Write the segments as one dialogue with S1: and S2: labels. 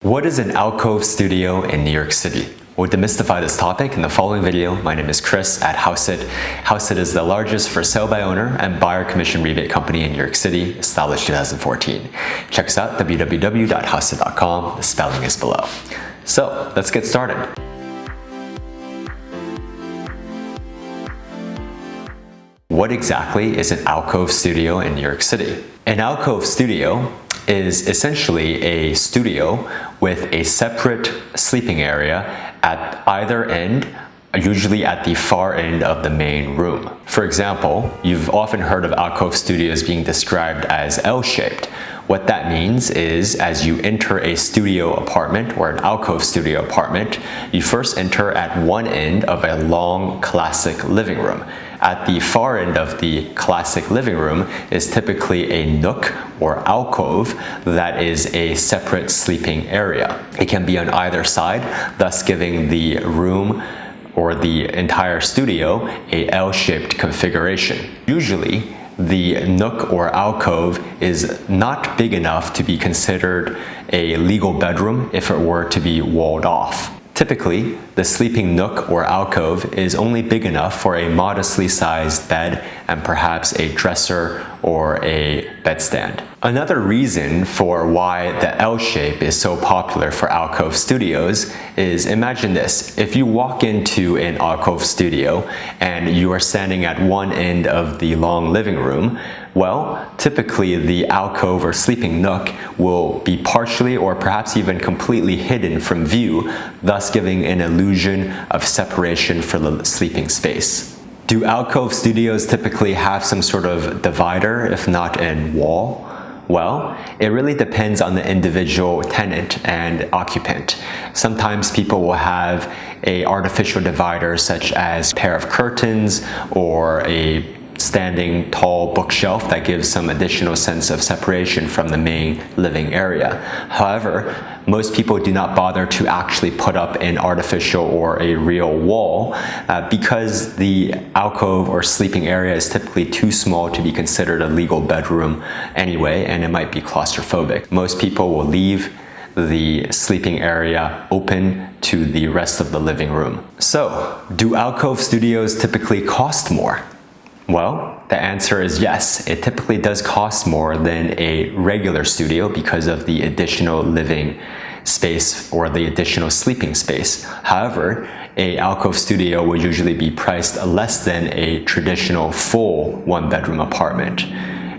S1: What is an alcove studio in New York City? We'll demystify this topic in the following video. My name is Chris at Houseit. Houseit is the largest for sale by owner and buyer commission rebate company in New York City, established 2014. Check us out, www.houseit.com. The spelling is below. So let's get started. What exactly is an alcove studio in New York City? An alcove studio is essentially a studio with a separate sleeping area at either end, usually at the far end of the main room. For example, you've often heard of alcove studios being described as L-shaped. What that means is, as you enter a studio apartment or an alcove studio apartment, you first enter at one end of a long classic living room. At the far end of the classic living room is typically a nook or alcove that is a separate sleeping area. It can be on either side, thus giving the room or the entire studio a L-shaped configuration. Usually, the nook or alcove is not big enough to be considered a legal bedroom if it were to be walled off. Typically, the sleeping nook or alcove is only big enough for a modestly sized bed and perhaps a dresser or a bedstand. Another reason for why the L shape is so popular for alcove studios is, imagine this: if you walk into an alcove studio and you are standing at one end of the long living room, well, typically the alcove or sleeping nook will be partially or perhaps even completely hidden from view, thus giving an illusion of separation for the sleeping space. Do alcove studios typically have some sort of divider, if not a wall? Well, it really depends on the individual tenant and occupant. Sometimes people will have an artificial divider, such as a pair of curtains or a standing tall bookshelf that gives some additional sense of separation from the main living area. However, most people do not bother to actually put up an artificial or a real wall because the alcove or sleeping area is typically too small to be considered a legal bedroom anyway, and it might be claustrophobic. Most people will leave the sleeping area open to the rest of the living room. So, do alcove studios typically cost more? Well, the answer is yes. It typically does cost more than a regular studio because of the additional living space or the additional sleeping space. However, an alcove studio will usually be priced less than a traditional full one-bedroom apartment.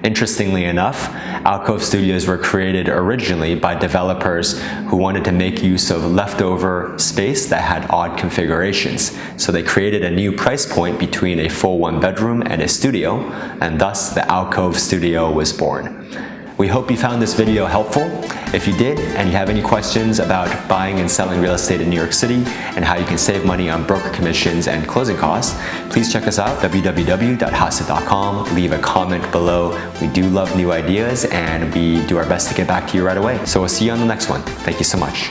S1: Interestingly enough, alcove studios were created originally by developers who wanted to make use of leftover space that had odd configurations. So they created a new price point between a full one-bedroom and a studio, and thus the alcove studio was born. We hope you found this video helpful. If you did, and you have any questions about buying and selling real estate in New York City and how you can save money on broker commissions and closing costs, please check us out, www.houseit.com. Leave a comment below. We do love new ideas and we do our best to get back to you right away. So we'll see you on the next one. Thank you so much.